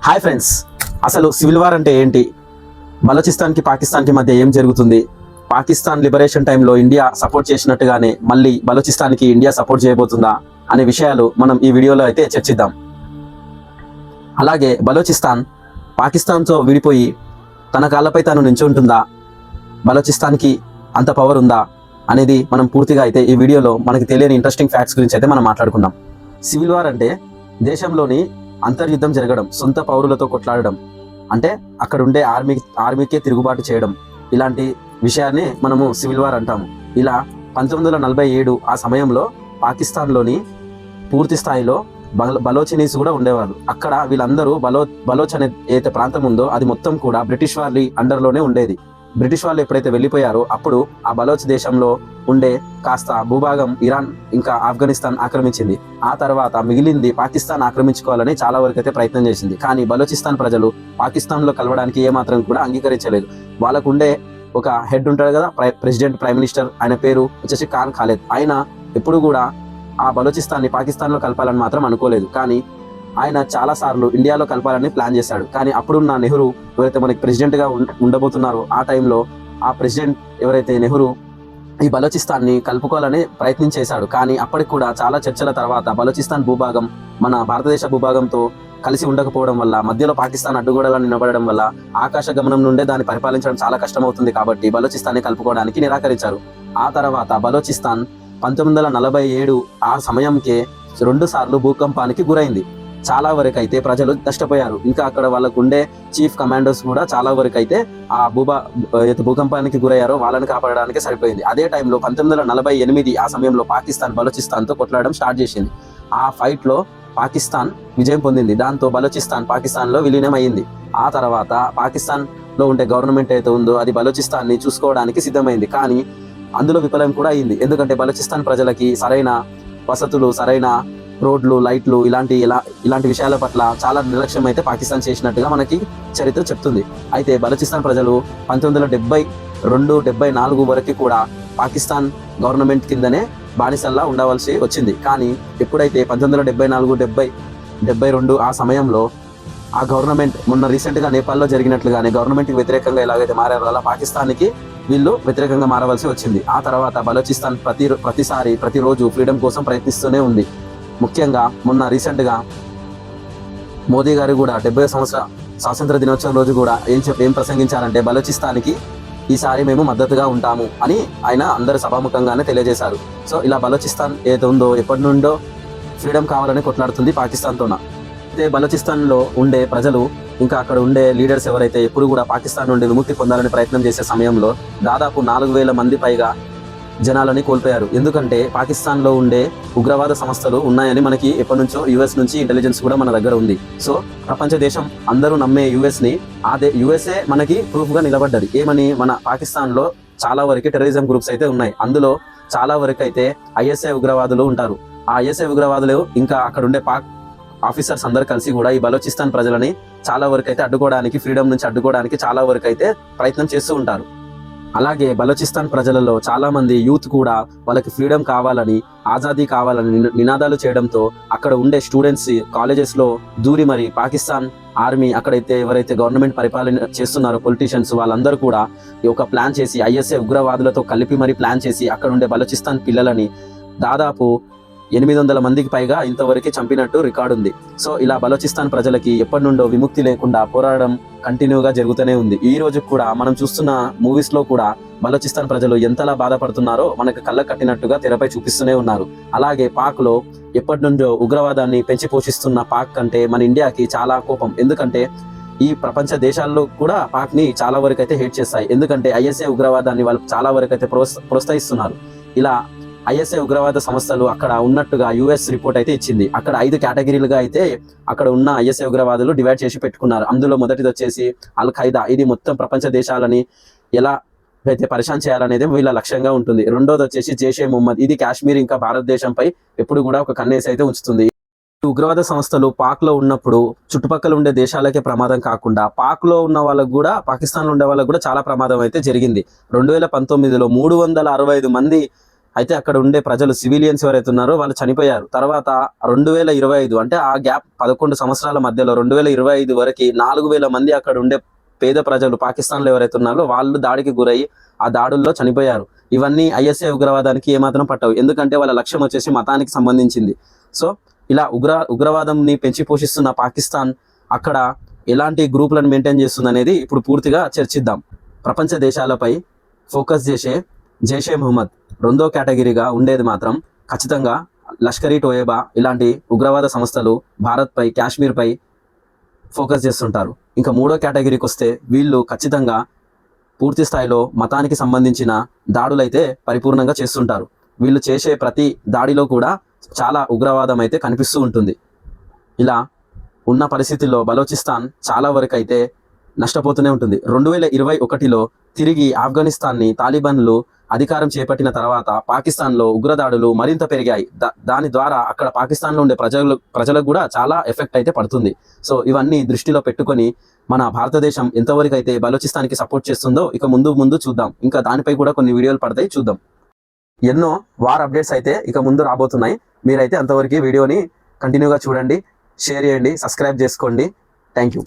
Hi friends, అసలు civil war అంటే ఏంటి? బలోచిస్తాన్కి పాకిస్తాన్కి మధ్య ఏం జరుగుతుంది? పాకిస్తాన్ లిబరేషన్ టైంలో ఇండియా సపోర్ట్ చేసినట్టుగానే మళ్ళీ బలోచిస్తాన్కి ఇండియా సపోర్ట్ చేయబోతుందా అనే విషయాలు మనం ఈ వీడియోలో అయితే చర్చిద్దాం. అలాగే బలోచిస్తాన్ పాకిస్తాన్తో విడిపోయి తన కాళ్ళపై తాను నించుంటుందా, బలోచిస్తాన్కి అంత పవర్ ఉందా అనేది మనం పూర్తిగా అయితే ఈ వీడియోలో మనకి తెలియని ఇంట్రెస్టింగ్ ఫ్యాక్ట్స్ గురించి అయితే మనం మాట్లాడుకుందాం. సివిల్ వార్ అంటే దేశంలోని అంతర్యుద్ధం జరగడం, సొంత పౌరులతో కొట్లాడడం, అంటే అక్కడ ఉండే ఆర్మీకే తిరుగుబాటు చేయడం, ఇలాంటి విషయాన్ని మనము సివిల్ వార్ అంటాము. ఇలా 1947 ఆ సమయంలో పాకిస్తాన్లోని పూర్తి స్థాయిలో బలోచినీస్ కూడా ఉండేవాళ్ళు. అక్కడ వీళ్ళందరూ బలోచ్ అనే ఏదైతే ప్రాంతం ఉందో అది మొత్తం కూడా బ్రిటిష్ వాళ్ళ అండర్లోనే ఉండేది. బ్రిటిష్ వాళ్ళు ఎప్పుడైతే వెళ్ళిపోయారో అప్పుడు ఆ బలోచ్ దేశంలో ఉండే కాస్త భూభాగం ఇరాన్ ఇంకా ఆఫ్ఘనిస్తాన్ ఆక్రమించింది. ఆ తర్వాత మిగిలింది పాకిస్తాన్ ఆక్రమించుకోవాలని చాలా వరకు అయితే ప్రయత్నం చేసింది. కానీ బలోచిస్తాన్ ప్రజలు పాకిస్తాన్లో కలవడానికి ఏమాత్రం కూడా అంగీకరించలేదు. వాళ్ళకు ఉండే ఒక హెడ్ ఉంటాడు కదా, ప్రెసిడెంట్, ప్రైమ్ మినిస్టర్, ఆయన పేరు వచ్చేసి ఖాన్ ఖాలిద్. ఆయన ఎప్పుడు కూడా ఆ బలోచిస్తాన్ని పాకిస్తాన్లో కలపాలని మాత్రం అనుకోలేదు. కానీ ఆయన చాలా సార్లు ఇండియాలో కలపాలని ప్లాన్ చేశాడు. కానీ అప్పుడున్న నెహ్రూ ఎవరైతే మనకి ప్రెసిడెంట్గా ఉండబోతున్నారో ఆ టైంలో ఆ ప్రెసిడెంట్ ఎవరైతే నెహ్రూ ఈ బలోచిస్తాన్ని కలుపుకోవాలని ప్రయత్నం చేశాడు. కానీ అప్పటికి కూడా చాలా చర్చల తర్వాత బలోచిస్తాన్ భూభాగం మన భారతదేశ భూభాగంతో కలిసి ఉండకపోవడం వల్ల, మధ్యలో పాకిస్తాన్ అడ్డుగోడలను నిలబడడం వల్ల ఆకాశ గమనం నుండే దాన్ని పరిపాలించడం చాలా కష్టమవుతుంది కాబట్టి బలోచిస్తాన్ని కలుపుకోవడానికి నిరాకరించారు. ఆ తర్వాత బలోచిస్తాన్ 1947 ఆ సమయంకే 2 సార్లు భూకంపానికి గురైంది. చాలా వరకు అయితే ప్రజలు నష్టపోయారు. ఇంకా అక్కడ వాళ్ళకు ఉండే చీఫ్ కమాండర్స్ కూడా చాలా వరకు అయితే ఆ భూకంపానికి గురయ్యారో వాళ్ళని కాపాడడానికి సరిపోయింది. అదే టైంలో 1948 ఆ సమయంలో పాకిస్తాన్ బలోచిస్తాన్తో కొట్లాడడం స్టార్ట్ చేసింది. ఆ ఫైట్లో పాకిస్తాన్ విజయం పొందింది. దాంతో బలోచిస్తాన్ పాకిస్తాన్లో విలీనం అయ్యింది. ఆ తర్వాత పాకిస్తాన్లో ఉండే గవర్నమెంట్ అయితే ఉందో అది బలోచిస్తాన్ని చూసుకోవడానికి సిద్ధమైంది. కానీ అందులో విఫలం కూడా అయింది. ఎందుకంటే బలోచిస్తాన్ ప్రజలకి సరైన వసతులు, సరైన రోడ్లు, లైట్లు ఇలాంటి విషయాల పట్ల చాలా నిర్లక్ష్యం అయితే పాకిస్తాన్ చేసినట్టుగా మనకి చరిత్ర చెప్తుంది. అయితే బలోచిస్తాన్ ప్రజలు 1972-74 వరకు కూడా పాకిస్తాన్ గవర్నమెంట్ కిందనే బానిసల్లా ఉండవలసి వచ్చింది. కానీ ఎప్పుడైతే 1974-72 ఆ సమయంలో ఆ గవర్నమెంట్ మొన్న రీసెంట్గా నేపాల్లో జరిగినట్లుగానే గవర్నమెంట్కి వ్యతిరేకంగా ఎలాగైతే మారారో అలా పాకిస్తాన్కి వీళ్ళు వ్యతిరేకంగా మారవలసి వచ్చింది. ఆ తర్వాత బలోచిస్తాన్ ప్రతిరోజు ఫ్రీడమ్ కోసం ప్రయత్నిస్తూనే ఉంది. ముఖ్యంగా మొన్న రీసెంట్గా మోదీ గారు కూడా 70వ సంవత్సర స్వాతంత్ర దినోత్సవం రోజు కూడా ఏం ప్రసంగించారంటే బలోచిస్తాన్కి ఈసారి మేము మద్దతుగా ఉంటాము అని ఆయన అందరు సభాముఖంగానే తెలియజేశారు. సో ఇలా బలోచిస్తాన్ ఏదైతే ఉందో ఎప్పటి నుండో ఫ్రీడమ్ కావాలని కొట్లాడుతుంది పాకిస్తాన్తోన. అయితే బలోచిస్తాన్లో ఉండే ప్రజలు ఇంకా అక్కడ ఉండే లీడర్స్ ఎవరైతే ఎప్పుడు కూడా పాకిస్తాన్ నుండి విముక్తి పొందాలని ప్రయత్నం చేసే సమయంలో దాదాపు 4000 మంది పైగా జనాలని కోల్పోయారు. ఎందుకంటే పాకిస్తాన్లో ఉండే ఉగ్రవాద సంస్థలు ఉన్నాయని మనకి ఎప్పటి నుంచో యుఎస్ నుంచి ఇంటెలిజెన్స్ కూడా మన దగ్గర ఉంది. సో ప్రపంచ దేశం అందరూ నమ్మే యుఎస్ని యుఎస్ఏ మనకి ప్రూఫ్గా నిలబడ్డది. ఏమని, మన పాకిస్తాన్లో చాలా వరకు టెర్రరిజం గ్రూప్స్ అయితే ఉన్నాయి. అందులో చాలా వరకు అయితే ఐఎస్ఐ ఉగ్రవాదులు ఉంటారు. ఆ ఐఎస్ఐ ఉగ్రవాదులు ఇంకా అక్కడ ఉండే పాక్ ఆఫీసర్స్ అందరు కలిసి కూడా ఈ బలోచిస్తాన్ ప్రజలని చాలా వరకు అయితే అడ్డుకోవడానికి, ఫ్రీడమ్ నుంచి అడ్డుకోవడానికి చాలా వరకు అయితే ప్రయత్నం చేస్తూ ఉంటారు. అలాగే బలోచిస్తాన్ ప్రజలలో చాలా మంది యూత్ కూడా వాళ్ళకి ఫ్రీడమ్ కావాలని, ఆజాదీ కావాలని నినాదాలు చేయడంతో అక్కడ ఉండే స్టూడెంట్స్ కాలేజెస్లో దూరి మరి పాకిస్తాన్ ఆర్మీ అక్కడైతే ఎవరైతే గవర్నమెంట్ పరిపాలన చేస్తున్నారో పొలిటీషియన్స్ వాళ్ళందరూ కూడా ఒక ప్లాన్ చేసి ఐఎస్ఐ ఉగ్రవాదులతో కలిపి మరి ప్లాన్ చేసి అక్కడ ఉండే బలోచిస్తాన్ పిల్లలని దాదాపు 800 మందికి పైగా ఇంతవరకు చంపినట్టు రికార్డు ఉంది. సో ఇలా బలోచిస్తాన్ ప్రజలకి ఎప్పటి నుండో విముక్తి లేకుండా పోరాడడం కంటిన్యూగా జరుగుతూనే ఉంది. ఈ రోజు కూడా మనం చూస్తున్న మూవీస్లో కూడా బలోచిస్తాన్ ప్రజలు ఎంతలా బాధపడుతున్నారో మనకు కళ్ళ కట్టినట్టుగా తెరపై చూపిస్తూనే ఉన్నారు. అలాగే పాక్లో ఎప్పటి నుండో ఉగ్రవాదాన్ని పెంచి పోషిస్తున్న పాక్ అంటే మన ఇండియాకి చాలా కోపం. ఎందుకంటే ఈ ప్రపంచ దేశాల్లో కూడా పాక్ని చాలా వరకు అయితే హేట్ చేస్తాయి. ఎందుకంటే ఐఎస్ఐ ఉగ్రవాదాన్ని వాళ్ళు చాలా వరకు అయితే ప్రోత్సహిస్తున్నారు. ఇలా ఐఎస్ఐ ఉగ్రవాద సంస్థలు అక్కడ ఉన్నట్టుగా యుఎస్ రిపోర్ట్ అయితే ఇచ్చింది. అక్కడ 5 కేటగిరీలుగా అయితే అక్కడ ఉన్న ఐఎస్ఐ ఉగ్రవాదులు డివైడ్ చేసి పెట్టుకున్నారు. అందులో మొదటిది వచ్చేసి అల్ ఖైదా. ఇది మొత్తం ప్రపంచ దేశాలని ఎలా అయితే పరిశాన్ చేయాలనేది వీళ్ళ లక్ష్యంగా ఉంటుంది. రెండోది వచ్చేసి జైషే ముహమ్మద్. ఇది కాశ్మీర్ ఇంకా భారతదేశంపై ఎప్పుడు కూడా ఒక కన్నేసి అయితే ఉంచుతుంది. ఉగ్రవాద సంస్థలు పాక్లో ఉన్నప్పుడు చుట్టుపక్కల ఉండే దేశాలకే ప్రమాదం కాకుండా పాక్లో ఉన్న వాళ్ళకు కూడా, పాకిస్తాన్లో ఉండే వాళ్ళకు కూడా చాలా ప్రమాదం అయితే జరిగింది. 2019లో 365 మంది అయితే అక్కడ ఉండే ప్రజలు సివిలియన్స్ ఎవరైతే ఉన్నారో వాళ్ళు చనిపోయారు. తర్వాత 2025 అంటే ఆ గ్యాప్ 11 సంవత్సరాల మధ్యలో 2025 వరకు 4,000 మంది అక్కడ ఉండే పేద ప్రజలు పాకిస్తాన్లో ఎవరైతే ఉన్నారో వాళ్ళు దాడికి గురయ్యి ఆ దాడుల్లో చనిపోయారు. ఇవన్నీ ఐఎస్ఐ ఉగ్రవాదానికి ఏమాత్రం పట్టవు, ఎందుకంటే వాళ్ళ లక్ష్యం వచ్చేసి మతానికి సంబంధించింది. సో ఇలా ఉగ్రవాదంని పెంచి పోషిస్తున్న పాకిస్తాన్ అక్కడ ఎలాంటి గ్రూపులను మెయింటైన్ చేస్తుంది అనేది ఇప్పుడు పూర్తిగా చర్చిద్దాం. ప్రపంచ దేశాలపై ఫోకస్ చేసే జైషే మహమ్మద్ రెండో కేటగిరీగా ఉండేది మాత్రం ఖచ్చితంగా లష్కర్ ఈ తోయబా ఇలాంటి ఉగ్రవాద సంస్థలు భారత్పై, కాశ్మీర్పై ఫోకస్ చేస్తుంటారు. ఇంకా మూడో కేటగిరీకి వస్తే వీళ్ళు ఖచ్చితంగా పూర్తి స్థాయిలో మతానికి సంబంధించిన దాడులైతే పరిపూర్ణంగా చేస్తుంటారు. వీళ్ళు చేసే ప్రతి దాడిలో కూడా చాలా ఉగ్రవాదం అయితే కనిపిస్తూ ఉంటుంది. ఇలా ఉన్న పరిస్థితుల్లో బలోచిస్తాన్ చాలా వరకు అయితే నష్టపోతూనే ఉంటుంది. 2021లో తిరిగి ఆఫ్ఘనిస్తాన్ని తాలిబాన్లు అధికారం చేపట్టిన తర్వాత పాకిస్తాన్లో ఉగ్రదాడులు మరింత పెరిగాయి. దాని ద్వారా అక్కడ పాకిస్తాన్లో ఉండే ప్రజలకు కూడా చాలా ఎఫెక్ట్ అయితే పడుతుంది. సో ఇవన్నీ దృష్టిలో పెట్టుకొని మన భారతదేశం ఎంతవరకు అయితే బలోచిస్తాన్కి సపోర్ట్ చేస్తుందో ఇక ముందు చూద్దాం. ఇంకా దానిపై కూడా కొన్ని వీడియోలు పడతాయి, చూద్దాం. ఎన్నో వార్ అప్డేట్స్ అయితే ఇక ముందు రాబోతున్నాయి. మీరైతే అంతవరకు వీడియోని కంటిన్యూగా చూడండి, షేర్ చేయండి, సబ్స్క్రైబ్ చేసుకోండి. Thank you.